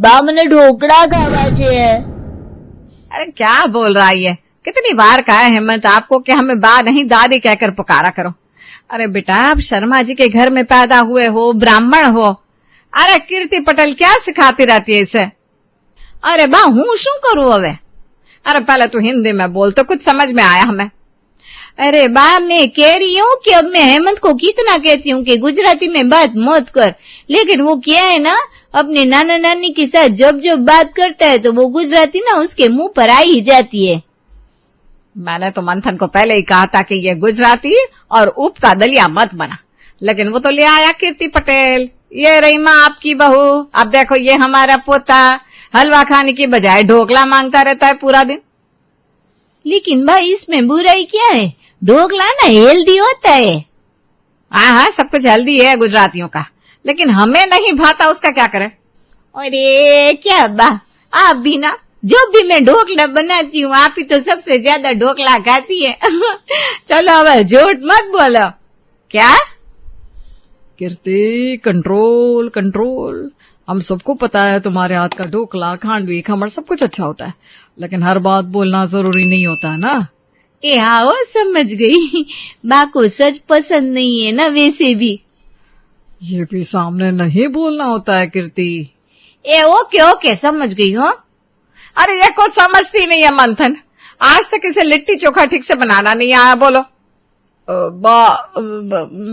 बा मैंने ढोकड़ा खावा छे। अरे क्या बोल रहा है ये? कितनी बार कहा है हेमंत आपको कि हमें बा नहीं दादी कहकर पुकारा करो। अरे बेटा आप शर्मा जी के घर में पैदा हुए हो, ब्राह्मण हो। अरे कीर्ति पटेल क्या सिखाती रहती है इसे? अरे बा हूं शू करूं हवे? अरे पहले तू हिंदी में बोल तो कुछ समझ में आया हमें। अरे बा मैं कह रही हूँ कि अब मैं हेमंत को कितना कहती हूँ कि गुजराती में बात मत कर, लेकिन वो क्या है ना, अपने नाना नानी के साथ जब जब बात करता है तो वो गुजराती ना उसके मुंह पर आ ही जाती है। मैंने तो मंथन को पहले ही कहा था कि ये गुजराती और उप का दलिया मत बना, लेकिन वो तो ले आया कीर्ति पटेल। ये रही माँ आपकी बहू। अब देखो ये हमारा पोता हलवा खाने की बजाय ढोकला मांगता रहता है पूरा दिन। लेकिन भाई इसमें बुराई क्या है? ढोकला ना हेल्दी होता है। हाँ सब कुछ हेल्दी है गुजरातियों का, लेकिन हमें नहीं भाता उसका क्या करें? अरे क्या बा, आप भी ना, जो भी मैं ढोकला बनाती हूँ आप ही तो सबसे ज्यादा ढोकला खाती है। चलो अब झूठ मत बोलो। क्या कीर्ति, कंट्रोल कंट्रोल। हम सबको पता है तुम्हारे हाथ का ढोकला, खांडवी, खमण सब कुछ अच्छा होता है, लेकिन हर बात बोलना जरूरी नहीं होता है ना। ए हाँ समझ गई, बा को सच पसंद नहीं है ना वैसे भी। ये भी सामने नहीं बोलना होता है कीर्ति। ए ओके ओके समझ गई हो। अरे ये कुछ समझती नहीं है मंथन, आज तक इसे लिट्टी चोखा ठीक से बनाना नहीं आया। बोलो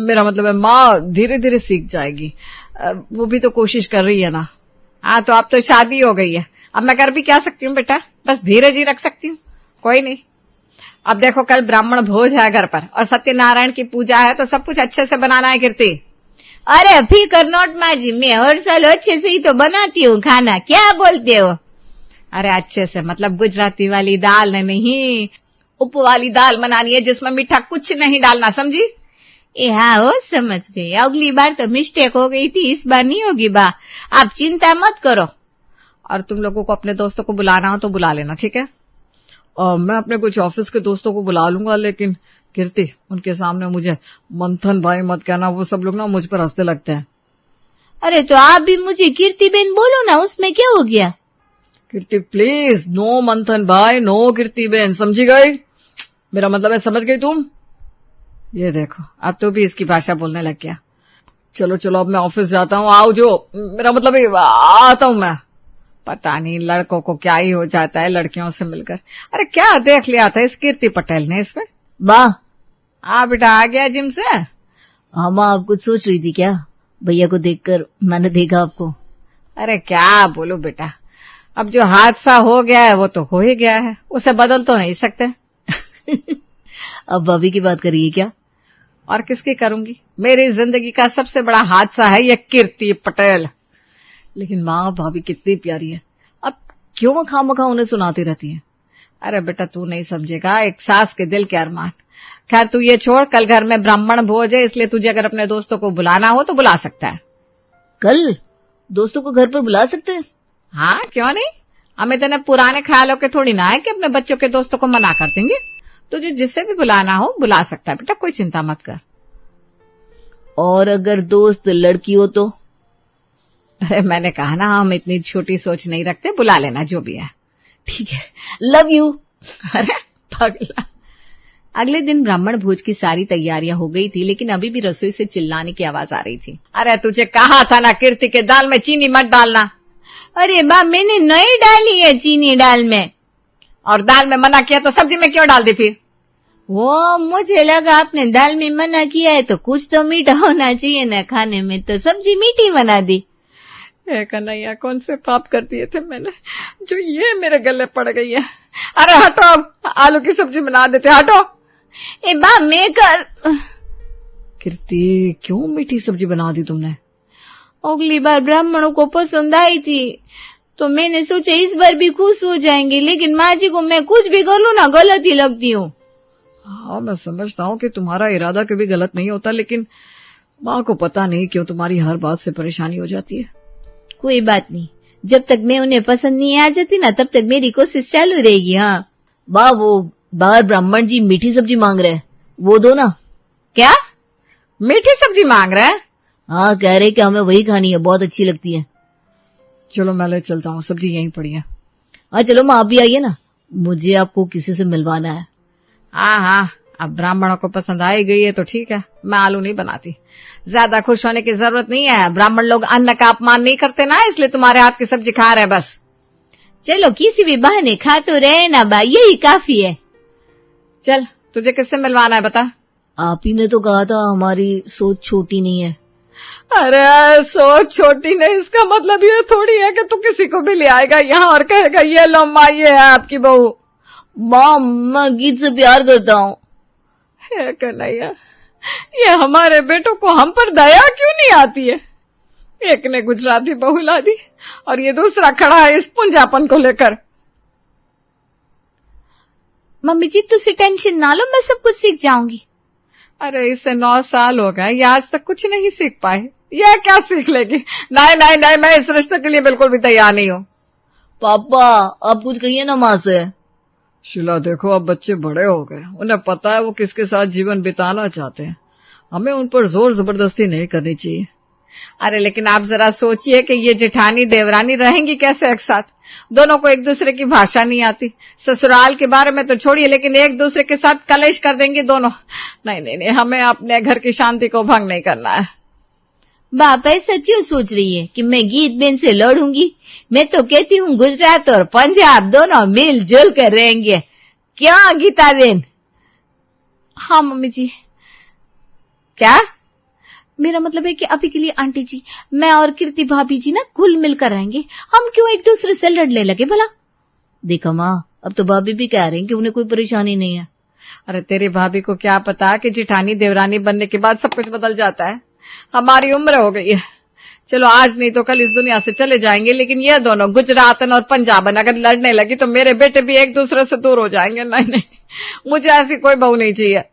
मेरा मतलब है माँ धीरे धीरे सीख जाएगी, वो भी तो कोशिश कर रही है ना। हाँ तो अब तो शादी हो गई है, अब मैं कर भी क्या सकती हूँ बेटा, बस धीरे जी रख सकती हूँ। कोई नहीं, अब देखो कल ब्राह्मण भोज है घर पर और सत्यनारायण की पूजा है, तो सब कुछ अच्छे से बनाना है कीर्ति। अरे फिकर नोट माँ जी, मैं हर साल अच्छे से ही तो बनाती हूँ खाना, क्या बोलते हो? अरे अच्छे से मतलब गुजराती वाली दाल नहीं, उप वाली दाल बनानी है जिसमें मीठा कुछ नहीं डालना, समझी? ए हाँ हो समझ गई, अगली बार तो मिस्टेक हो गई थी, इस बार नहीं होगी बा, आप चिंता मत करो। और तुम लोगों को अपने दोस्तों को बुलाना हो तो बुला लेना, ठीक है? मैं अपने कुछ ऑफिस के दोस्तों को बुला लूंगा, लेकिन कीर्ति उनके सामने मुझे मंथन भाई मत कहना, वो सब लोग ना मुझ पर हंसते लगते हैं। अरे तो आप भी मुझे कीर्ति बेन बोलो ना, उसमें क्या हो गया? कीर्ति प्लीज, नो मंथन भाई, नो कीर्ति बेन, समझी गई? मेरा मतलब है समझ गई तुम? ये देखो अब तो भी इसकी भाषा बोलने लग गया। चलो चलो अब मैं ऑफिस जाता हूँ, आओ जो, मेरा मतलब है आता हूँ मैं। पता नहीं लड़कों को क्या ही हो जाता है लड़कियों से मिलकर। अरे क्या देख लिया था इस कीर्ति पटेल ने इसमें? वाह हाँ बेटा आ गया जिम से? हाँ माँ आप कुछ सोच रही थी क्या? भैया को देखकर मैंने देखा आपको। अरे क्या बोलूं बेटा, अब जो हादसा हो गया है वो तो हो ही गया है, उसे बदल तो नहीं सकते। अब भाभी की बात करिए क्या? और किसकी करूंगी? मेरी जिंदगी का सबसे बड़ा हादसा है ये कीर्ति पटेल। लेकिन माँ भाभी कितनी प्यारी है, अब क्यों खामखा उन्हें सुनाती रहती है? अरे बेटा तू नहीं समझेगा, एक सास के दिल के अरमान। खैर तू ये छोड़, कल घर में ब्राह्मण भोज है, इसलिए तुझे अगर अपने दोस्तों को बुलाना हो तो बुला सकता है। कल दोस्तों को घर पर बुला सकते हैं? हाँ क्यों नहीं, हमें इतने पुराने ख्यालों के थोड़ी ना है कि अपने बच्चों के दोस्तों को मना कर देंगे। तुझे जिससे भी बुलाना हो बुला सकता है बेटा, कोई चिंता मत कर। और अगर दोस्त लड़की हो तो? अरे मैंने कहा ना हम इतनी छोटी सोच नहीं रखते, बुला लेना जो भी है। ठीक है, लव यू। अरे पगला। अगले दिन ब्राह्मण भोज की सारी तैयारियां हो गई थी, लेकिन अभी भी रसोई से चिल्लाने की आवाज आ रही थी। अरे तुझे कहा था ना कीर्ति के दाल में चीनी मत डालना। अरे बा मैंने नहीं डाली है चीनी दाल में। और दाल में मना किया तो सब्जी में क्यों डाल दी फिर? वो मुझे लगा आपने दाल में मना किया है तो कुछ तो मीठा होना चाहिए ना खाने में, तो सब्जी मीठी बना दी। कन्हैया कौन से पाप कर दिए थे मैंने जो ये मेरे गले पड़ गई है। अरे हटो, आलू की सब्जी बना देते, हटो। ए बा मैं कर। कीर्ति क्यों मीठी सब्जी बना दी तुमने? अगली बार ब्राह्मणों को पसंद आई थी तो मैंने सोचा इस बार भी खुश हो जाएंगे, लेकिन माँ जी को मैं कुछ भी कर लूं ना गलत ही लगती हूँ। हाँ मैं समझता हूँ कि तुम्हारा इरादा कभी गलत नहीं होता, लेकिन माँ को पता नहीं क्यों तुम्हारी हर बात से परेशानी हो जाती है। कोई बात नहीं, जब तक मैं उन्हें पसंद नहीं आ जाती ना तब तक मेरी कोशिश चालू रहेगी। हाँ वाह, वो बाहर ब्राह्मण जी मीठी सब्जी मांग रहे हैं, वो दो ना। क्या मीठी सब्जी मांग रहे हैं? हाँ कह रहे कि हमें वही खानी है, बहुत अच्छी लगती है। चलो मैं ले चलता हूँ, सब्जी यहीं पड़ी है। हाँ चलो माँ, आप भी आइए ना, मुझे आपको किसी से मिलवाना है। हाँ हाँ, अब ब्राह्मणों को पसंद आई गई है तो ठीक है, मैं आलू नहीं बनाती। ज्यादा खुश होने की जरूरत नहीं है, ब्राह्मण लोग अन्न का अपमान नहीं करते ना, इसलिए तुम्हारे हाथ की सब्जी खा रहे हैं बस। चलो किसी भी बहाने खा तो रहे ना बा, यही काफी है। चल, तुझे किससे मिलवाना है बता। आप ही ने तो कहा था हमारी सोच छोटी नहीं है। अरे सोच छोटी नहीं, इसका मतलब ये थोड़ी है कि तू किसी को भी ले आएगा यहाँ और कहेगा ये लो माँ ये है आपकी बहू। माँ, मैं गीत से प्यार करता हूँ। कन्हैया, ये हमारे बेटों को हम पर दया क्यों नहीं आती है। एक ने गुजराती बहू ला दी और ये दूसरा खड़ा है इस पुंजापन को लेकर। मम्मी जी तुझसे टेंशन ना लो, मैं सब कुछ सीख जाऊंगी। अरे इसे 9 साल हो गए, ये आज तक कुछ नहीं सीख पाए, यह क्या सीख लेगी। नहीं नहीं नहीं, मैं इस रिश्ते के लिए बिल्कुल भी तैयार नहीं हूँ। पापा आप कुछ कहिए ना माँ से। शीला देखो, अब बच्चे बड़े हो गए, उन्हें पता है वो किसके साथ जीवन बिताना चाहते हैं, हमें उन पर जोर जबरदस्ती नहीं करनी चाहिए। अरे लेकिन आप जरा सोचिए कि ये जेठानी देवरानी रहेंगी कैसे एक साथ, दोनों को एक दूसरे की भाषा नहीं आती, ससुराल के बारे में तो छोड़िए लेकिन एक दूसरे के साथ कलेश कर देंगे दोनों। नहीं नहीं नहीं, हमें अपने घर की शांति को भंग नहीं करना है। बाप ऐसा क्यों सोच रही है कि मैं गीत बेन से लड़ूंगी? मैं तो कहती हूँ गुजरात और पंजाब दोनों मिलजुल कर रहेंगे, क्या गीता बेन? हाँ मम्मी जी। क्या? मेरा मतलब है कि अभी के लिए आंटी जी, मैं और कीर्ति भाभी जी ना घुल मिलकर रहेंगे, हम क्यों एक दूसरे से लड़ने लगे भला? देखा माँ, अब तो भाभी भी कह रही हैं कि उन्हें कोई परेशानी नहीं है। अरे तेरी भाभी को क्या पता कि जेठानी देवरानी बनने के बाद सब कुछ बदल जाता है, हमारी उम्र हो गई है। चलो आज नहीं तो कल इस दुनिया से चले जाएंगे, लेकिन ये दोनों गुजरातन और पंजाबन अगर लड़ने लगी तो मेरे बेटे भी एक दूसरे से दूर हो जाएंगे। नहीं नहीं, मुझे ऐसी कोई बहू नहीं चाहिए।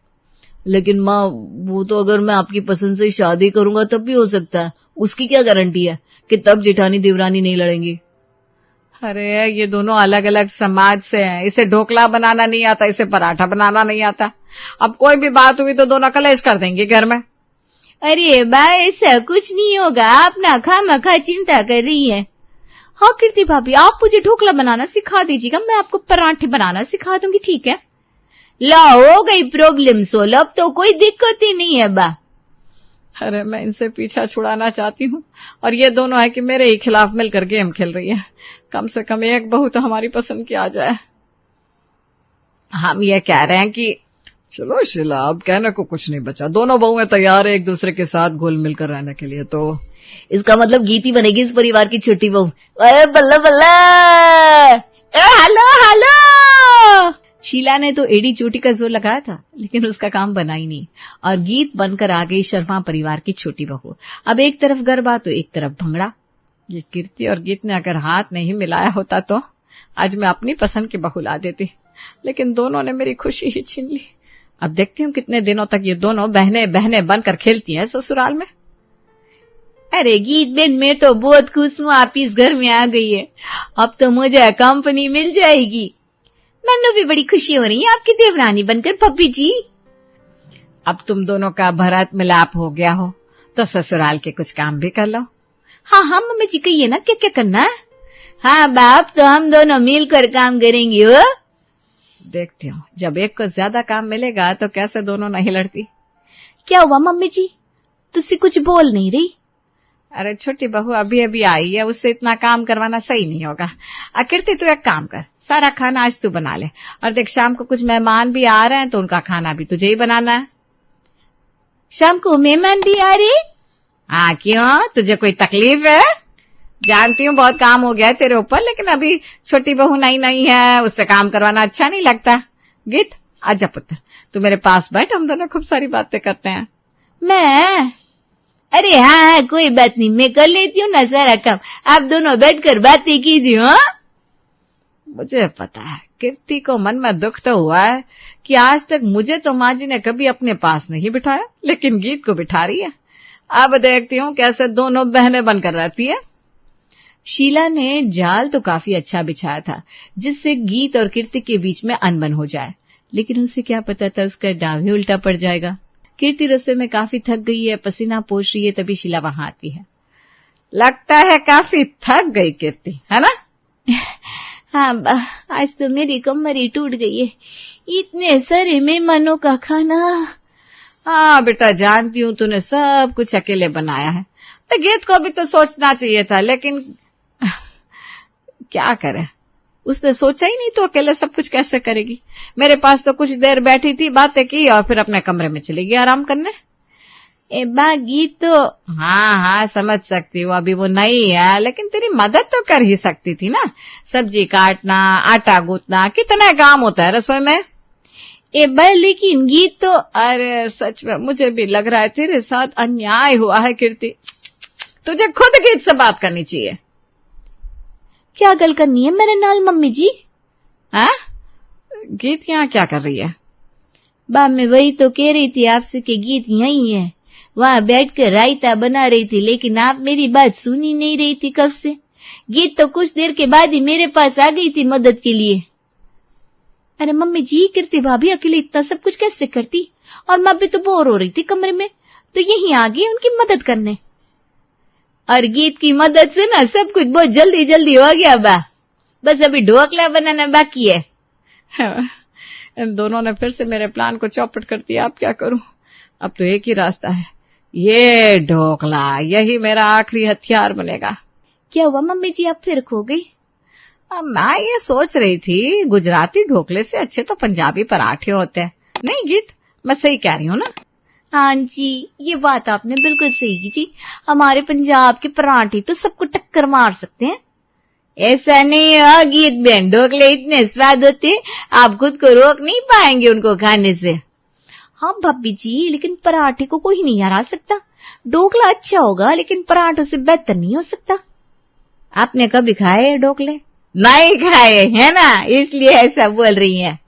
लेकिन माँ वो तो अगर मैं आपकी पसंद से शादी करूंगा तब भी हो सकता है, उसकी क्या गारंटी है कि तब जेठानी देवरानी नहीं लड़ेंगी? अरे ये दोनों अलग अलग समाज से हैं, इसे ढोकला बनाना नहीं आता, इसे पराठा बनाना नहीं आता, अब कोई भी बात हुई तो दोनों कलेश कर देंगे घर में। अरे बा ऐसा कुछ नहीं होगा, आप ना खामखा चिंता कर रही है। हाँ कीर्ति भाभी, आप मुझे ढोकला बनाना सिखा दीजिएगा, मैं आपको पराठे बनाना सिखा दूंगी, ठीक है? ला हो गई प्रॉब्लम सोल्व, अब तो कोई दिक्कत ही नहीं है बा। अरे मैं इनसे पीछा छुड़ाना चाहती हूँ और ये दोनों है कि मेरे ही खिलाफ मिलकर गेम खेल रही है। कम से कम एक बहू तो हमारी पसंद की आ जाए। हम ये कह रहे हैं कि चलो शीला, अब कहने को कुछ नहीं बचा, दोनों बहुएं तैयार है एक दूसरे के साथ घुल मिलकर रहने के लिए। तो इसका मतलब गीती बनेगी इस परिवार की छोटी बहू। अरे बल्ला बल्ला, हेलो हेलो। शीला ने तो एड़ी चोटी का जोर लगाया था लेकिन उसका काम बना ही नहीं और गीत बनकर आ गई शर्मा परिवार की छोटी बहू। अब एक तरफ गरबा तो एक तरफ भंगड़ा। ये कीर्ति और गीत ने अगर हाथ नहीं मिलाया होता तो आज मैं अपनी पसंद की बहू ला देती, लेकिन दोनों ने मेरी खुशी ही छीन ली। अब देखती हूँ कितने दिनों तक ये दोनों बहने बहने बनकर खेलती हैं ससुराल में। अरे गीत बेन, मैं तो बहुत खुश हूँ आप इस घर में आ गई है, अब तो मुझे कंपनी मिल जाएगी। मैंने भी बड़ी खुशी हो रही है आपकी देवरानी बनकर पप्पी जी। अब तुम दोनों का भरत मिलाप हो गया हो तो ससुराल के कुछ काम भी कर लो। हाँ हाँ मम्मी जी, कहिए ना क्या क्या करना है। हाँ बाप, तो हम दोनों मिलकर काम करेंगे। हो देखती हूँ, जब एक को ज्यादा काम मिलेगा तो कैसे दोनों नहीं लड़ती। क्या हुआ मम्मी जी, तुझसे कुछ बोल नहीं रही? अरे छोटी बहू अभी अभी आई है, उससे इतना काम करवाना सही नहीं होगा। कीर्ति तू एक काम कर, सारा खाना आज तू बना ले, और देख शाम को कुछ मेहमान भी आ रहे हैं तो उनका खाना भी तुझे ही बनाना है। शाम को मेहमान भी आ रहे? हाँ क्यों, तुझे कोई तकलीफ है? जानती हूँ बहुत काम हो गया है तेरे ऊपर, लेकिन अभी छोटी बहू नई नई है, उससे काम करवाना अच्छा नहीं लगता। गीत आजा पुत्र, तू मेरे पास बैठ, हम दोनों खूब सारी बातें करते हैं। मैं? अरे हाँ हाँ कोई बात नहीं, मैं कर लेती हूँ ना सारा काम, आप दोनों बैठकर बातें कीजिए। हाँ मुझे पता है कीर्ति को मन में दुख तो हुआ है कि आज तक मुझे तो माँ जी ने कभी अपने पास नहीं बिठाया, लेकिन गीत को बिठा रही है। अब देखती हूँ कैसे दोनों बहनें बनकर रहती है। शीला ने जाल तो काफी अच्छा बिछाया था जिससे गीत और कीर्ति के बीच में अनबन हो जाए, लेकिन उसे क्या पता था उसका डाव ही उल्टा पड़ जाएगा। कीर्ति रसोई में काफी थक गई है, पसीना पोंछ रही है, तभी शीला वहां आती है। लगता है काफी थक गई कीर्ति, है ना? हाँ बा, आज तो मेरी कमर ही टूट गई है, इतने सारे मेहमानों का खाना। हाँ बेटा, जानती हूँ तूने सब कुछ अकेले बनाया है, तो गीत को भी तो सोचना चाहिए था, लेकिन क्या करे, उसने सोचा ही नहीं तो अकेले सब कुछ कैसे करेगी। मेरे पास तो कुछ देर बैठी थी, बातें की और फिर अपने कमरे में चली गई आराम करने। ए बा, गीत तो हाँ समझ सकती हूँ, अभी वो नहीं है, लेकिन तेरी मदद तो कर ही सकती थी ना। सब्जी काटना, आटा गूंथना, कितना काम होता है रसोई में। ए बा, लेकिन गीत तो, अरे सच में मुझे भी लग रहा है तेरे साथ अन्याय हुआ है कीर्ति, तुझे खुद गीत से बात करनी चाहिए। क्या गल करनी है मेरे नाल मम्मी जी? हाँ, गीत यहाँ क्या कर रही है? बा, मैं वही तो कह रही थी आपसे कि गीत यही है, वहां बैठकर रायता बना रही थी, लेकिन आप मेरी बात सुन ही नहीं रही थी कब से। गीत तो कुछ देर के बाद ही मेरे पास आ गई थी मदद के लिए। अरे मम्मी जी, कीर्ति भाभी अकेले इतना सब कुछ कैसे करती? और मैं भी तो बोर हो रही थी कमरे में, तो यहीं आ गई उनकी मदद करने। और गीत की मदद से ना सब कुछ बहुत जल्दी जल्दी हो गया बा, बस अभी ढोकला बनाना बाकी है। इन दोनों ने फिर से मेरे प्लान को चौपट कर दिया, अब क्या करूं? अब तो एक ही रास्ता है, ये ढोकला, यही मेरा आखिरी हथियार बनेगा। क्या हुआ मम्मी जी, आप फिर खो गई? अब मैं ये सोच रही थी, गुजराती ढोकले से अच्छे तो पंजाबी पराठे होते हैं। नहीं गीत, मैं सही कह रही हूँ ना? हाँ जी, ये बात आपने बिल्कुल सही की जी, हमारे पंजाब के पराठे तो सबको टक्कर मार सकते हैं। ऐसा नहीं है गीत बहन, ढोकले इतने स्वाद होते आप खुद को रोक नहीं पाएंगे उनको खाने से। हाँ भाभी जी, लेकिन पराठे को कोई नहीं हरा सकता। ढोकला अच्छा होगा लेकिन पराठों से बेहतर नहीं हो सकता। आपने कभी खाए ढोकले? नहीं खाए है ना, इसलिए ऐसा बोल रही हैं।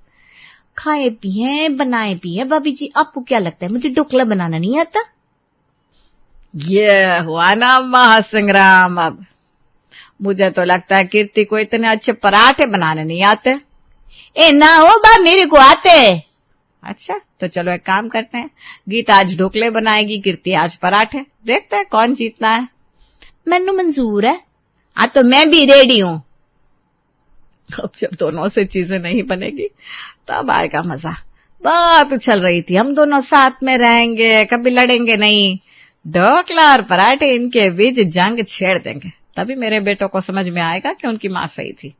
खाए भी हैं, बनाए भी हैं। भाभी जी, आपको क्या लगता है मुझे ढोकला बनाना नहीं आता? ये हुआ ना महासंग्राम। अब मुझे तो लगता है कीर्ति को इतने अच्छे पराठे बनाने नहीं आते। ए ना हो बा, मेरे को आते। अच्छा, तो चलो एक काम करते हैं, गीत आज ढोकले बनाएगी, कीर्ति आज पराठे, देखते हैं कौन जीतना है। मैनू मंजूर है। हाँ तो मैं भी रेडी हूँ। अब जब दोनों से चीजें नहीं बनेगी तब आएगा मजा। बात उछल रही थी, हम दोनों साथ में रहेंगे, कभी लड़ेंगे नहीं, ढोकला और पराठे इनके बीच जंग छेड़ देंगे, तभी मेरे बेटों को समझ में आएगा कि उनकी माँ सही थी।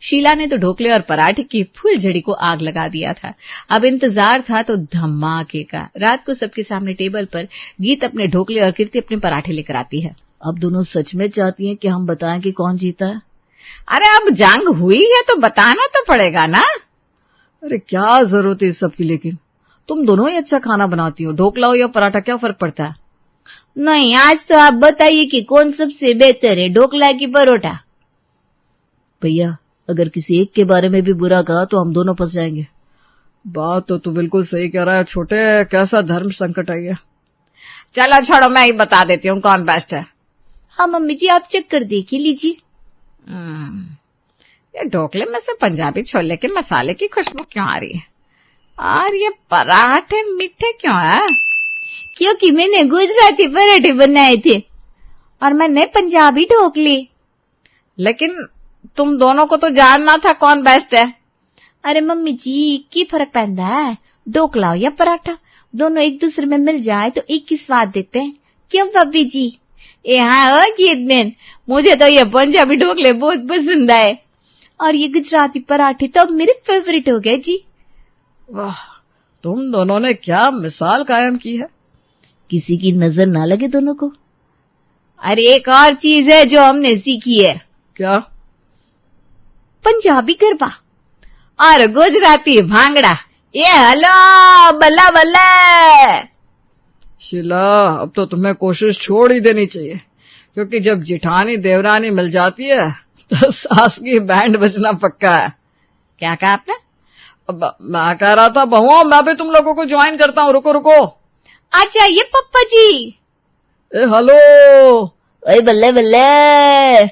शीला ने तो ढोकले और पराठे की फुलझड़ी को आग लगा दिया था। अब इंतजार था तो धमाके का। रात को सबके सामने टेबल पर गीत अपने ढोकले और कीर्ति अपने पराठे लेकर आती है। अब दोनों सच में चाहती हैं कि हम बताएं कि कौन जीता है? अरे अब जंग हुई है तो बताना तो पड़ेगा ना। अरे क्या जरूरत है इस सब की, लेकिन तुम दोनों ही अच्छा खाना बनाती हो, ढोकला हो या पराठा, क्या फर्क पड़ता है? नहीं, आज तो आप बताइए कि कौन सबसे बेहतर है, ढोकला की परोठा? भैया, अगर किसी एक के बारे में भी बुरा कहा तो हम दोनों फंस जाएंगे। बात तो तू बिल्कुल सही कह रहा है छोटे, कैसा धर्म संकट है ये। चलो छोड़ो, मैं ही बता देती हूँ कौन बेस्ट है। हाँ मम्मी जी, आप चेक कर देखिए लीजिए। ये ढोकले में से पंजाबी छोले के मसाले की खुशबू क्यों आ रही है, और ये पराठे मीठे क्यों है? क्योंकि मैंने गुजराती पराठे बनाए थे और मैंने पंजाबी ढोकले। लेकिन तुम दोनों को तो जानना था कौन बेस्ट है। अरे मम्मी जी, की फर्क पैंदा है, ढोकला हो या पराठा, दोनों एक दूसरे में मिल जाए तो एक ही स्वाद देते हैं। क्यों भाभी जी? हाँ गीत, मुझे तो ये पंजाबी ढोकले बहुत पसंद आए और ये गुजराती पराठे तो अब मेरे फेवरेट हो गए जी। वाह, तुम दोनों ने क्या मिसाल कायम की है। किसी की नजर ना लगे दोनों को। अरे एक और चीज है जो हमने सीखी है। क्या? पंजाबी गरबा और गुजराती भांगड़ा। ये हलो बल्ला बल्ला। शीला, अब तो तुम्हें कोशिश छोड़ ही देनी चाहिए, क्योंकि जब जिठानी देवरानी मिल जाती है तो सास की बैंड बजना पक्का है। क्या कहा आपने? अब मैं कह रहा था बहुओं, मैं भी तुम लोगों को ज्वाइन करता हूँ। रुको रुको। अच्छा ये पप्पा जी। ए हेलो। ओए बल्ले बल्ले।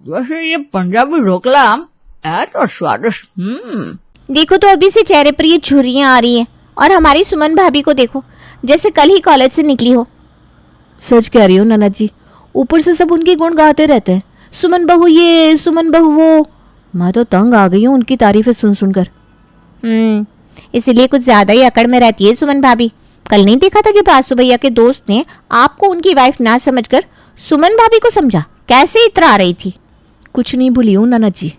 वैसे ये पंजाबी ढोकला है तो स्वादिष्ट। देखो तो अभी से चेहरे पर ये झुर्रियां आ रही हैं। और हमारी सुमन भाभी को देखो, जैसे कल ही कॉलेज से निकली हो। सच कह रही हो ननद जी, ऊपर से सब उनके गुण गाते रहते हैं, सुमन बहू ये, सुमन बहू वो। मैं तो तंग आ गई हूँ उनकी तारीफें सुन सुनकर। इसीलिए कुछ ज्यादा ही अकड़ में रहती है सुमन भाभी। कल नहीं देखा था जब आसू भैया के दोस्त ने आपको उनकी वाइफ ना समझकर सुमन भाभी को समझा, कैसे इतरा रही थी। कुछ नहीं भूली हूँ ननद जी,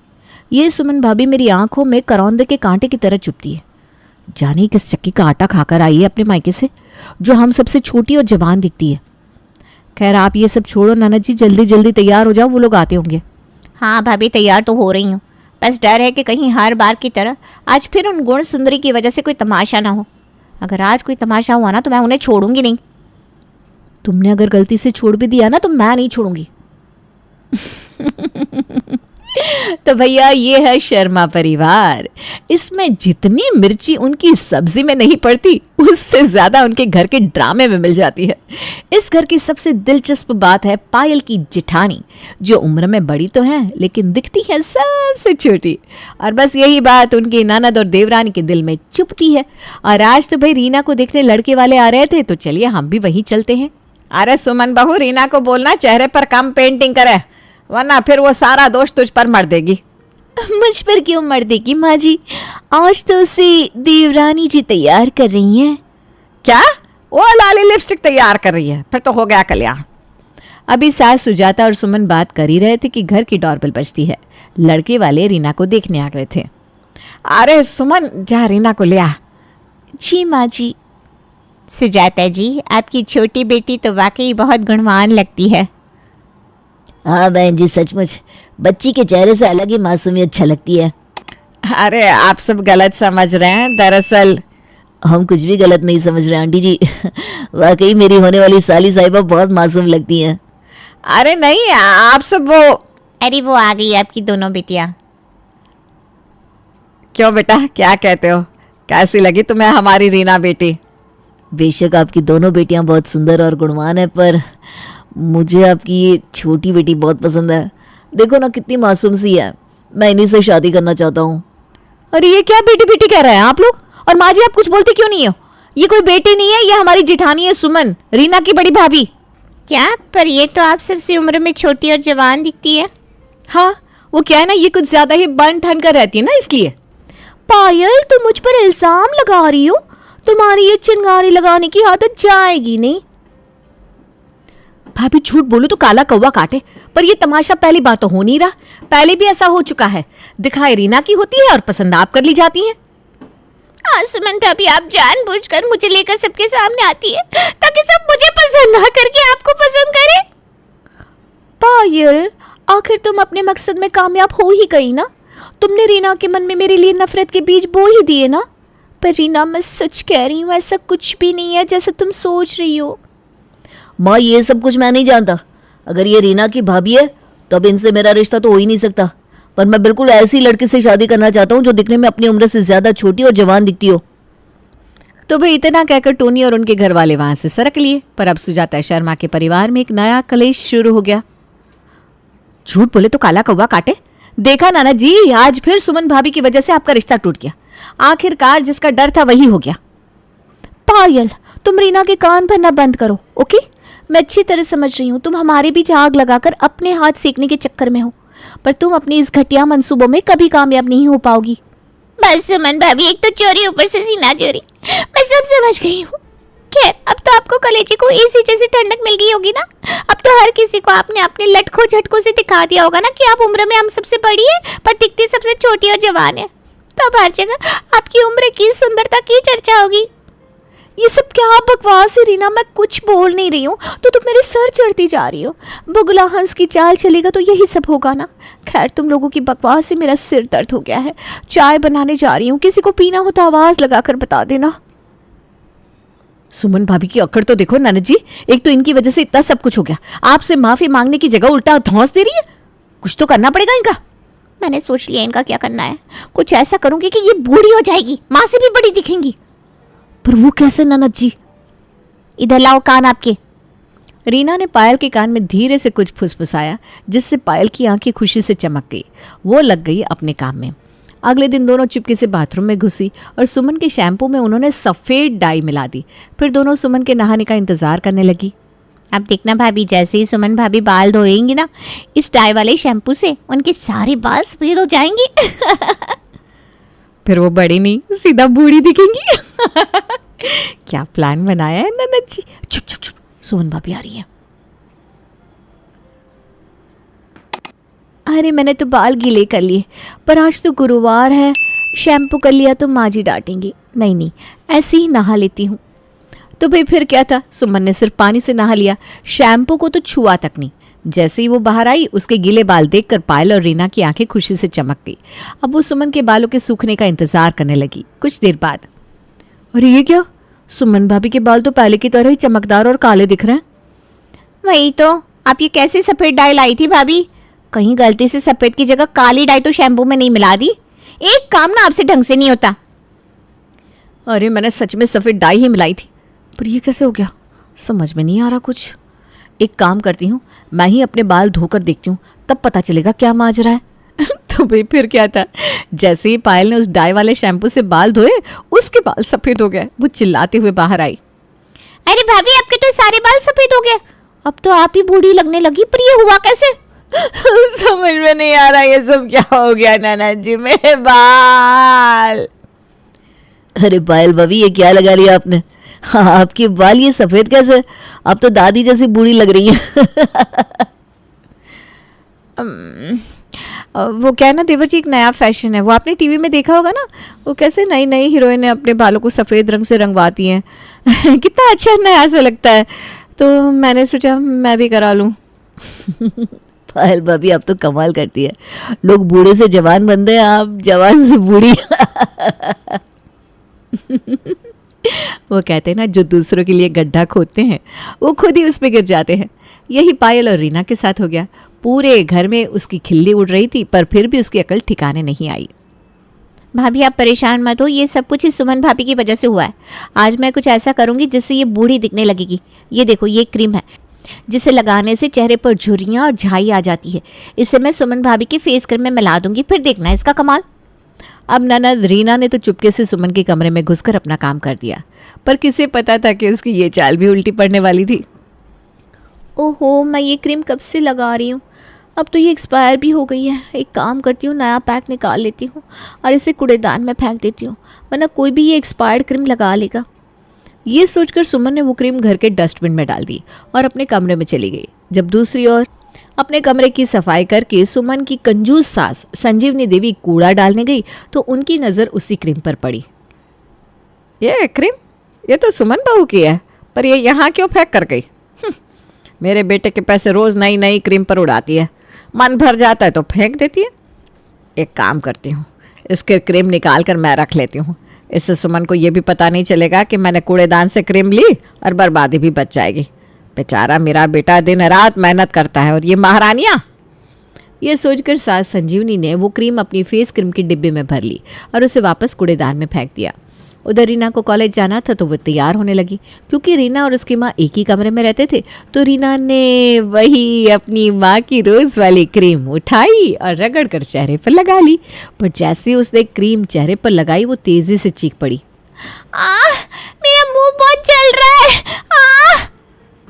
ये सुमन भाभी मेरी आंखों में करौंदे के कांटे की तरह चुभती है। जाने किस चक्की का आटा खाकर आई है अपने मायके से, जो हम सबसे छोटी और जवान दिखती है। खैर आप ये सब छोड़ो ननद जी, जल्दी जल्दी तैयार हो जाओ, वो लोग आते होंगे। हाँ भाभी तैयार तो हो रही हूँ, बस डर है कि कहीं हर बार की तरह आज फिर उन गुण सुंदरी की वजह से कोई तमाशा ना हो। अगर आज कोई तमाशा हुआ ना तो मैं उन्हें छोड़ूंगी नहीं। तुमने अगर गलती से छोड़ भी दिया ना तो मैं नहीं छोड़ूंगी। तो भैया ये है शर्मा परिवार। इसमें जितनी मिर्ची उनकी सब्जी में नहीं पड़ती, उससे ज्यादा उनके घर के ड्रामे में मिल जाती है। इस घर की सबसे दिलचस्प बात है पायल की जेठानी, जो उम्र में बड़ी तो है लेकिन दिखती है सबसे छोटी। और बस यही बात उनकी ननद और देवरानी के दिल में चुभती है। और आज तो भाई रीना को देखने लड़के वाले आ रहे थे, तो चलिए हम भी वहीं चलते हैं। अरे सुमन बहू, रीना को बोलना चेहरे पर कम पेंटिंग करे, वरना फिर वो सारा दोष तुझ पर मर देगी। मुझ पर क्यों मर देगी माँ जी, आज तो उसे देवरानी जी तैयार कर रही हैं। क्या? वो लाली लिपस्टिक तैयार कर रही है, फिर तो हो गया कल्याण। अभी सास सुजाता और सुमन बात कर ही रहे थे कि घर की डोरबेल बजती है। लड़के वाले रीना को देखने आ गए थे। अरे सुमन, जा रीना को ले आ। जी माँ जी। सुजाता जी, आपकी छोटी बेटी तो वाकई बहुत गुणवान लगती है। हाँ बहन जी, सचमुच बच्ची के चेहरे से अलग ही मासूमियत अच्छा लगती है। अरे आप सब गलत समझ रहे हैं, दरअसल हम कुछ भी गलत नहीं समझ रहे आंटी जी। वाकई मेरी होने वाली साली साहिबा बहुत मासूम लगती हैं। अरे नहीं, आप सब वो। अरे वो आ गई आपकी दोनों बेटियां। क्यों बेटा, क्या कहते हो? कैसी लगी तुम्हें हमारी रीना बेटी? बेशक आपकी दोनों बेटियां बहुत सुंदर और गुणवान है, पर मुझे आपकी ये छोटी बेटी बहुत पसंद है। देखो ना कितनी मासूम सी है, मैं इन्हीं से शादी करना चाहता हूँ। अरे ये क्या बेटी बेटी कह रहे हैं आप लोग? और माँ जी आप कुछ बोलते क्यों नहीं हो? ये कोई बेटी नहीं है, ये हमारी जेठानी है सुमन, रीना की बड़ी भाभी। क्या? पर ये तो आप सबसे उम्र में छोटी और जवान दिखती है। हाँ वो क्या है ना, ये कुछ ज्यादा ही बन ठन कर रहती है ना, इसलिए। पायल तुम मुझ पर इल्जाम लगा रही हो, तुम्हारी ये चिंगारी लगाने की आदत जाएगी नहीं। भाभी झूठ बोलूं तो काला कौवा काटे, पर ये तमाशा पहली बार तो हो नहीं रहा, पहले भी ऐसा हो चुका है। दिखाई रीना की होती है और पसंद आप कर ली जाती हैं। सुमन भाभी, आप जानबूझकर मुझे लेकर सबके सामने आती है ताकि सब मुझे पसंद ना करके आपको पसंद करे। पायल, आखिर तुम अपने मकसद में कामयाब हो ही गई ना। तुमने रीना के मन में मेरे लिए नफरत के बीज बो ही दिए ना। पर रीना, मैं सच कह रही हूँ, ऐसा कुछ भी नहीं है जैसा तुम सोच रही हो। माँ ये सब कुछ मैं नहीं जानता। अगर ये रीना की भाभी है तो अब इनसे मेरा रिश्ता तो हो ही नहीं सकता। पर मैं बिल्कुल ऐसी लड़की से शादी करना चाहता हूँ जो दिखने में अपनी उम्र से ज्यादा छोटी और जवान दिखती हो। तो भाई इतना कहकर टोनी और उनके घर वाले वहां से सरक लिए। पर अब सुजाता शर्मा के परिवार में एक नया कलेश शुरू हो गया। झूठ बोले तो काला कौवा काटे। देखा नाना जी, आज फिर सुमन भाभी की वजह से आपका रिश्ता टूट गया। आखिरकार जिसका डर था वही हो गया। पायल, तुम रीना के कान भरना बंद करो, ओके? मैं अच्छी तरह समझ रही हूँ तुम हमारे बीच आग लगाकर अपने हाथ सेकने के चक्कर में हो, पर तुम अपनी इस घटिया मंसूबों में कभी कामयाब नहीं हो पाओगी। बस सुमन भाभी, एक तो चोरी ऊपर से सीना चोरी, मैं सब समझ गई हूँ। खैर, अब तो आपको कलेजे को इसी जैसी ठंडक मिल गई होगी ना। अब तो हर किसी को आपने अपने लटकों झटकों से दिखा दिया होगा ना कि आप उम्र में हम सबसे बड़ी है पर दिखती सबसे छोटी और जवान है। तो अब हर जगह आपकी उम्र की सुंदरता की चर्चा होगी। ये सब क्या बकवास है रीना, मैं कुछ बोल नहीं रही हूँ तो तुम मेरे सर चढ़ती जा रही हो। बुगला हंस की चाल चलेगा तो यही सब होगा ना। खैर, तुम लोगों की बकवास से मेरा सिर दर्द हो गया है। चाय बनाने जा रही हूँ, किसी को पीना हो तो आवाज लगाकर बता देना। सुमन भाभी की अकड़ तो देखो ननद जी, एक तो इनकी वजह से इतना सब कुछ हो गया, आपसे माफी मांगने की जगह उल्टा धौंस दे रही है। कुछ तो करना पड़ेगा इनका। मैंने सोच लिया इनका क्या करना है। कुछ ऐसा करूंगी कि ये बूढ़ी हो जाएगी, माँ से भी बड़ी दिखेंगी। पर वो कैसे ननद जी? इधर लाओ कान आपके। रीना ने पायल के कान में धीरे से कुछ फुसफुसाया, जिससे पायल की आंखें खुशी से चमक गई। वो लग गई अपने काम में। अगले दिन दोनों चुपके से बाथरूम में घुसी और सुमन के शैम्पू में उन्होंने सफ़ेद डाई मिला दी। फिर दोनों सुमन के नहाने का इंतजार करने लगी। अब देखना भाभी, जैसे ही सुमन भाभी बाल धोएंगी ना इस डाई वाले शैम्पू से, उनके सारे बाल सफेद हो जाएंगे। फिर वो बड़ी नहीं, सीधा बूढ़ी दिखेंगी। क्या प्लान बनाया है ननद जी। चुप चुप चुप, सुमन भाभी आ रही है। अरे मैंने तो बाल गीले कर लिए, पर आज तो गुरुवार है, शैम्पू कर लिया तो माँ जी डांटेंगी। नहीं, ऐसे ही नहा लेती हूँ। तो भाई फिर क्या था, सुमन ने सिर्फ पानी से नहा लिया, शैम्पू को तो छुआ तक नहीं। जैसे ही वो बाहर आई, उसके गीले बाल देखकर पायल और रीना की आंखें खुशी से चमक गई। अब वो सुमन के बालों के सूखने का इंतजार करने लगी। कुछ देर बाद, अरे ये क्या, सुमन भाभी के बाल तो पहले की तरह ही चमकदार और काले दिख रहे हैं। वही तो, आप ये कैसे सफेद डाई लाई थी भाभी? कहीं गलती से सफेद की जगह काली डाई तो शैम्पू में नहीं मिला दी? एक काम ना आपसे ढंग से नहीं होता। अरे मैंने सच में सफेद डाई ही मिलाई थी, पर ये कैसे हो गया, समझ में नहीं आ रहा कुछ। एक काम करती हूँ, मैं ही अपने बाल धोकर देखती हूँ, तब पता चलेगा क्या माजरा है। तो भाई फिर क्या था, जैसे ही पायल ने उस डाई वाले शैम्पू से बाल धोए, उसके बाल सफेद हो गए। वो चिल्लाते हुए बाहर आई। अरे भाभी, आपके तो सारे बाल सफेद हो गए, अब तो आप ही बूढ़ी लगने लगी, पर ये हुआ कैसे? समझ में नहीं आ रहा ये सब क्या हो गया ननद जी, मेरे बाल। अरे पायल भाभी, ये क्या लगा लिया आपने? हाँ, आपके बाल ये सफेद कैसे? आप तो दादी जैसी बूढ़ी लग रही है। वो क्या है ना देवर जी, एक नया फैशन है, वो आपने टीवी में देखा होगा ना, वो कैसे नई नई हीरोइनें अपने बालों को सफ़ेद रंग से रंगवाती हैं। कितना अच्छा नया सा लगता है, तो मैंने सोचा मैं भी करा लूँ। पायल भाभी, आप तो कमाल करती है। लोग बूढ़े से जवान बनते हैं, आप जवान से बूढ़ी। वो कहते हैं ना, जो दूसरों के लिए गड्ढा खोदते हैं वो खुद ही उस पे गिर जाते हैं। यही पायल और रीना के साथ हो गया। पूरे घर में उसकी खिल्ली उड़ रही थी, पर फिर भी उसकी अकल ठिकाने नहीं आई। भाभी आप परेशान मत हो, ये सब कुछ इस सुमन भाभी की वजह से हुआ है। आज मैं कुछ ऐसा करूंगी जिससे ये बूढ़ी दिखने लगेगी। ये देखो, ये क्रीम है जिसे लगाने से चेहरे पर झुर्रियाँ और झाई आ जाती है। इसे मैं सुमन भाभी के फेस क्रीम में मिला दूंगी, फिर देखना इसका कमाल। अब ननद रीना ने तो चुपके से सुमन के कमरे में घुसकर अपना काम कर दिया, पर किसे पता था कि उसकी ये चाल भी उल्टी पड़ने वाली थी। ओहो, मैं ये क्रीम कब से लगा रही हूँ, अब तो ये एक्सपायर भी हो गई है। एक काम करती हूँ, नया पैक निकाल लेती हूँ और इसे कूड़ेदान में फेंक देती हूँ, वरना कोई भी ये एक्सपायर्ड क्रीम लगा लेगा। ये सोचकर सुमन ने वो क्रीम घर के डस्टबिन में डाल दी और अपने कमरे में चली गई। जब दूसरी ओर अपने कमरे की सफाई करके सुमन की कंजूस सास संजीवनी देवी कूड़ा डालने गई, तो उनकी नज़र उसी क्रीम पर पड़ी। ये क्रीम, ये तो सुमन बहू की है, पर ये यहाँ क्यों फेंक कर गई? मेरे बेटे के पैसे रोज़ नई नई क्रीम पर उड़ाती है, मन भर जाता है तो फेंक देती है। एक काम करती हूँ, इसके क्रीम निकाल कर मैं रख लेती हूँ, इससे सुमन को ये भी पता नहीं चलेगा कि मैंने कूड़ेदान से क्रीम ली, और बर्बादी भी बच जाएगी। बेचारा मेरा बेटा दिन रात मेहनत करता है, और ये महारानियाँ। ये सोचकर सास संजीवनी ने वो क्रीम अपनी फेस क्रीम की डिब्बे में भर ली और उसे वापस कूड़ेदान में फेंक दिया। उधर रीना को कॉलेज जाना था, तो वो तैयार होने लगी। क्योंकि रीना और उसकी माँ एक ही कमरे में रहते थे, तो रीना ने वही अपनी माँ की रोज़ वाली क्रीम उठाई और रगड़ कर चेहरे पर लगा ली। पर जैसे ही उसने क्रीम चेहरे पर लगाई, वो तेज़ी से चीख पड़ी। मेरा मुंह बहुत जल रहा है।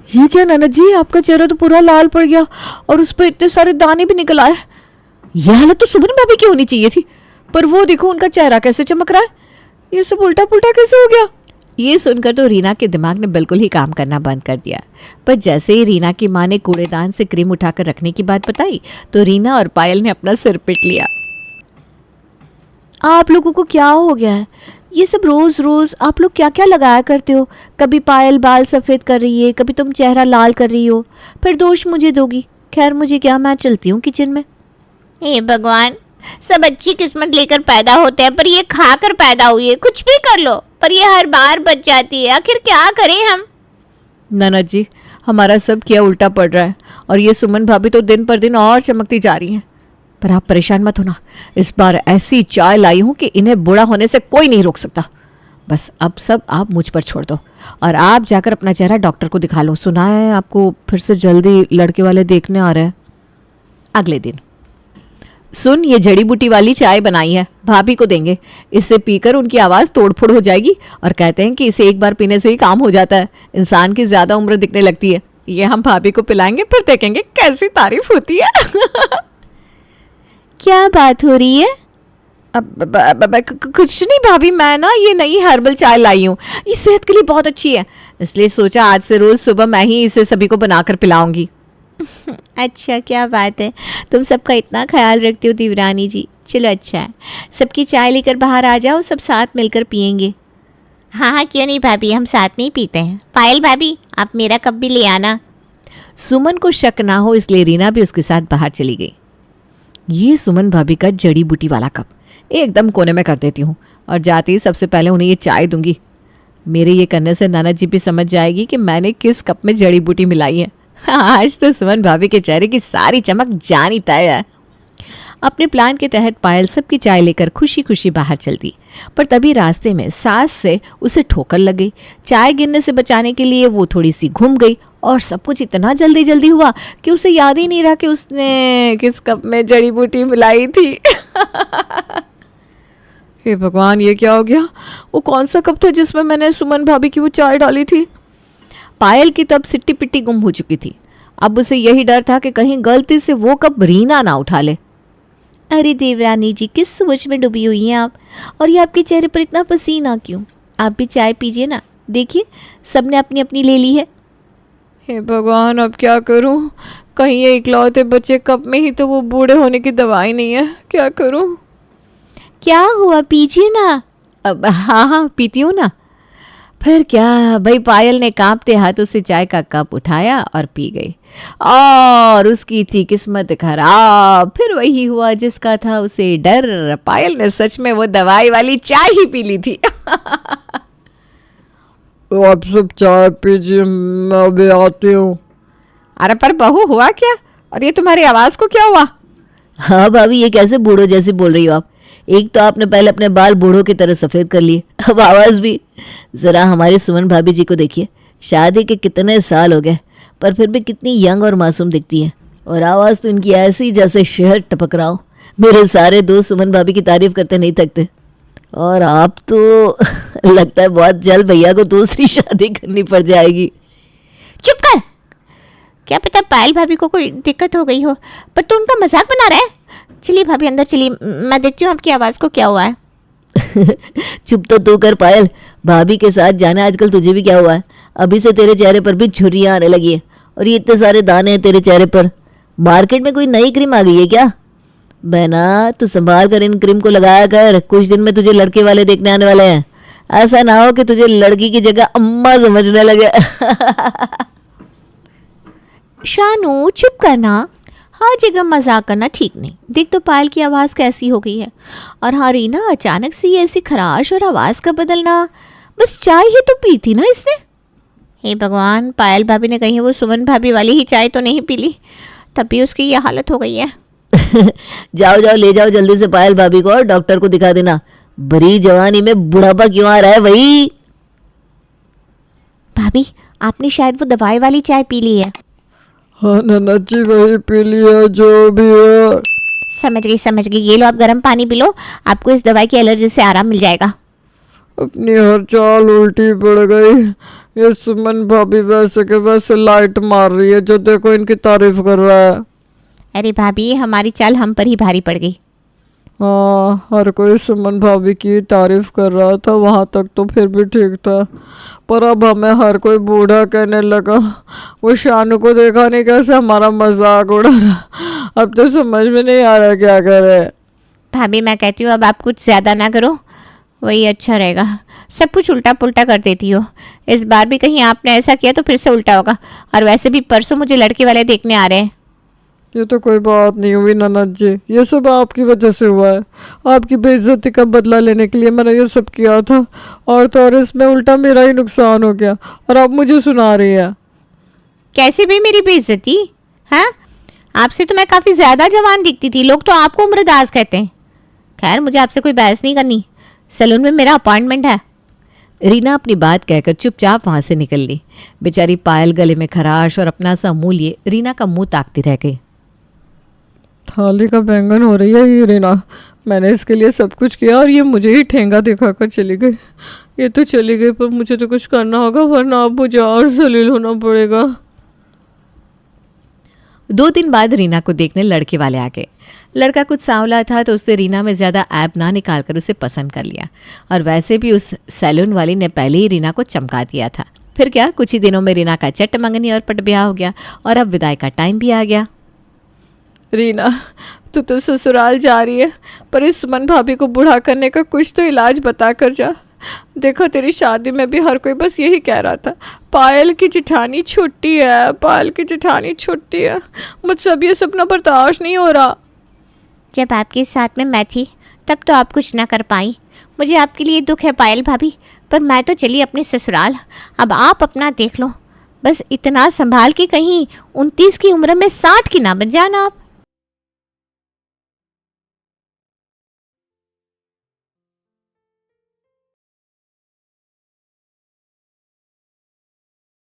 ये क्या ननद जी, आपका चेहरा तो पूरा लाल पड़ गया और उस पर इतने सारे दाने भी निकल आए। यह हालत तो सुमन भाभी की होनी चाहिए थी, पर वो देखो उनका चेहरा कैसे चमक रहा है। ये सब उल्टा पुल्टा कैसे हो गया? ये सुनकर तो रीना के दिमाग ने बिल्कुल ही काम करना बंद कर दिया। पर जैसे ही रीना की माँ ने कूड़ेदान से क्रीम उठाकर रखने की बात बताई, तो रीना और पायल ने अपना सिर पीट लिया। आप लोगों को क्या हो गया है? ये सब रोज रोज आप लोग क्या क्या लगाया करते हो? कभी पायल बाल सफ़ेद कर रही है, कभी तुम चेहरा लाल कर रही हो, फिर दोष मुझे दोगी। खैर मुझे क्या, मैं चलती हूँ किचन में। हे भगवान, सब अच्छी किस्मत लेकर पैदा होते हैं, पर ये खाकर पैदा हुई है। कुछ भी कर लो, पर ये हर बार बच जाती है। आखिर क्या करें हम? ननद जी, हमारा सब किया उल्टा पड़ रहा है, और ये सुमन भाभी तो दिन पर दिन और चमकती जा रही हैं। पर आप परेशान मत होना, इस बार ऐसी चाय लाई हूँ कि इन्हें बूढ़ा होने से कोई नहीं रोक सकता। बस अब सब आप मुझ पर छोड़ दो, और आप जाकर अपना चेहरा डॉक्टर को दिखा लो। सुना है आपको फिर से जल्दी लड़के वाले देखने आ रहे हैं। अगले दिन, सुन, ये जड़ी बूटी वाली चाय बनाई है, भाभी को देंगे। इससे पीकर उनकी आवाज़ तोड़फोड़ हो जाएगी, और कहते हैं कि इसे एक बार पीने से ही काम हो जाता है, इंसान की ज़्यादा उम्र दिखने लगती है। ये हम भाभी को पिलाएंगे, फिर देखेंगे कैसी तारीफ होती है। क्या बात हो रही है? कुछ नहीं भाभी, मैं ना ये नई हर्बल चाय लाई हूँ, ये सेहत के लिए बहुत अच्छी है, इसलिए सोचा आज से रोज सुबह मैं ही इसे सभी को बनाकर पिलाऊंगी। अच्छा, क्या बात है, तुम सबका इतना ख्याल रखती हो देवरानी जी। चलो अच्छा है, सबकी चाय लेकर बाहर आ जाओ, सब साथ मिलकर पियेंगे। हाँ हाँ, क्यों नहीं भाभी, हम साथ में ही पीते हैं। पायल भाभी, आप मेरा कप भी ले आना। सुमन को शक ना हो इसलिए रीना भी उसके साथ बाहर चली गई। ये सुमन भाभी का जड़ी बूटी वाला कप एकदम कोने में कर देती हूँ और जाते ही सबसे पहले उन्हें ये चाय दूंगी। मेरे ये करने से ननद जी भी समझ जाएगी कि मैंने किस कप में जड़ी बूटी मिलाई है। आज तो सुमन भाभी के चेहरे की सारी चमक जानी तय है। अपने प्लान के तहत पायल सबकी चाय लेकर खुशी खुशी बाहर चल दी, पर तभी रास्ते में सास से उसे ठोकर लग गई। चाय गिरने से बचाने के लिए वो थोड़ी सी घूम गई और सब कुछ इतना जल्दी जल्दी हुआ कि उसे याद ही नहीं रहा कि उसने किस कप में जड़ी बूटी मिलाई थी। हे भगवान, ये क्या हो गया? वो कौन सा कप था जिसमें मैंने सुमन भाभी की वो चाय डाली थी? पायल की तो अब सिट्टी पिट्टी गुम हो चुकी थी। अब उसे यही डर था कि कहीं गलती से वो कप रीना ना उठा ले। अरे देवरानी जी, किस सोच में डूबी हुई हैं आप? और ये आपके चेहरे पर इतना पसीना क्यों? आप भी चाय पीजिए ना, देखिए सबने अपनी अपनी ले ली है। हे भगवान, अब क्या करूं? कहीं ये इकलौते बच्चे कप में ही तो वो बूढ़े होने की दवाई नहीं है, क्या करूं? क्या हुआ, पीजिए ना। अब हाँ पीती हूँ ना। फिर क्या भाई, पायल ने कांपते हाथों से चाय का कप उठाया और पी गई। और उसकी थी किस्मत खराब। फिर वही हुआ जिसका था उसे डर। पायल ने सच में वो दवाई वाली चाय ही पी ली थी। तो आप सब चाय पीजिए, मैं अभी आती हूँ। अरे पर बहू, हुआ क्या? और ये तुम्हारी आवाज को क्या हुआ? हाँ भाभी, ये कैसे बूढ़ों जैसे बोल रही हो आप? एक तो आपने पहले अपने बाल बूढ़ों की तरह सफेद कर लिए, अब आवाज भी। जरा हमारी सुमन भाभी जी को देखिए, शादी के कितने साल हो गए पर फिर भी कितनी यंग और मासूम दिखती है। और आवाज तो इनकी ऐसी जैसे शहद टपक रहा हो। मेरे सारे दोस्त सुमन भाभी की तारीफ करते नहीं थकते, और आप तो लगता है बहुत जल्द भैया को दूसरी शादी करनी पड़ जाएगी। चुप कर, क्या पता पायल भाभी को कोई दिक्कत हो गई हो, पर तू उनका मजाक बना रहा है। चलिए भाभी, अंदर चलिए, मैं देखती हूँ आपकी आवाज़ को क्या हुआ है। चुप तो तू कर पायल, भाभी के साथ जाना आजकल तुझे भी क्या हुआ है? अभी से तेरे चेहरे पर भी झुर्रियाँ आने लगी है, और ये इतने सारे दाने हैं तेरे चेहरे पर। मार्केट में कोई नई क्रीम आ गई है क्या? बहना, तू संभाल कर इन क्रीम को लगाया कर, कुछ दिन में तुझे लड़के वाले देखने आने वाले हैं। ऐसा ना हो कि तुझे लड़की की जगह अम्मा समझने लगे। शानू चुप करना, हर जगह मजाक करना ठीक नहीं। देख तो पायल की आवाज़ कैसी हो गई है। और हाँ रीना, अचानक से ये ऐसी खराश और आवाज़ का बदलना, बस चाय ही तो पी थी ना इसने। हे भगवान, पायल भाभी ने कहीं वो सुमन भाभी वाली ही चाय तो नहीं पी ली, तभी उसकी ये हालत हो गई है। जाओ जाओ, ले जाओ जल्दी से पायल भाभी को और डॉक्टर को दिखा देना। बड़ी जवानी में बुढ़ापा क्यों आ रहा है भाई? भाभी, आपने शायद वो दवाई वाली चाय पी ली है। हाँ ननद जी, वही पी लिया जो भी है। समझ गई। ये लो, आप गर्म पानी पी लो, आपको इस दवाई की एलर्जी से आराम मिल जाएगा। अपनी हर चाल उल्टी पड़ गई। ये सुमन भाभी वैसे के वैसे लाइट मार रही है, जो देखो इनकी तारीफ कर रहा है। अरे भाभी, हमारी चाल हम पर ही भारी पड़ गई। हाँ, हर कोई सुमन भाभी की तारीफ कर रहा था, वहाँ तक तो फिर भी ठीक था, पर अब हमें हर कोई बूढ़ा कहने लगा। वो शानू को देखा नहीं कैसे हमारा मजाक उड़ा रहा। अब तो समझ में नहीं आ रहा क्या करे। भाभी, मैं कहती हूँ अब आप कुछ ज़्यादा ना करो, वही अच्छा रहेगा। सब कुछ उल्टा पुल्टा कर देती हो। इस बार भी कहीं आपने ऐसा किया तो फिर से उल्टा होगा। और वैसे भी परसों मुझे लड़के वाले देखने आ रहे हैं। ये तो कोई बात नहीं हुई ननद जी, ये सब आपकी वजह से हुआ है। आपकी बेइज्जती का बदला लेने के लिए मैंने ये सब किया था, और तो और इसमें उल्टा मेरा ही नुकसान हो गया, और आप मुझे सुना रही है। कैसे भी मेरी बेइज्जती? हाँ, आपसे तो मैं काफ़ी ज़्यादा जवान दिखती थी, लोग तो आपको उम्रदाज कहते हैं। खैर, मुझे आपसे कोई बहस नहीं करनी, सैलून में मेरा अपॉइंटमेंट है। रीना अपनी बात कहकर चुपचाप वहां से निकल ली। बेचारी पायल गले में खराश और अपना सा मुंह लिए रीना का मुंह ताकती रह गई। थाली का बैंगन हो रही है ये रीना। मैंने इसके लिए सब कुछ किया और ये मुझे ही ठेंगा दिखाकर चली गई। ये तो चली गई, पर मुझे तो कुछ करना होगा, वरना अब मुझे और जलील होना पड़ेगा। 2 दिन बाद रीना को देखने लड़के वाले आ गए। लड़का कुछ सांवला था तो उससे रीना में ज़्यादा ऐप ना निकाल कर उसे पसंद कर लिया। और वैसे भी उस सैलून वाली ने पहले ही रीना को चमका दिया था। फिर क्या, कुछ ही दिनों में रीना का चट मंगनी और पट ब्याह हो गया और अब विदाई का टाइम भी आ गया। रीना, तू तो ससुराल जा रही है, पर इस सुमन भाभी को बूढ़ा करने का कुछ तो इलाज बता कर जा। देखो तेरी शादी में भी हर कोई बस यही कह रहा था, पायल की जेठानी छुट्टी है, पायल की जेठानी छुट्टी है। मुझसे अब ये सपना बर्दाश्त नहीं हो रहा। जब आपके साथ में मैं थी तब तो आप कुछ ना कर पाई। मुझे आपके लिए दुख है पायल भाभी, पर मैं तो चली अपने ससुराल। अब आप अपना देख लो, बस इतना संभाल के कहीं 29 की उम्र में 60 की ना बन जाना आप।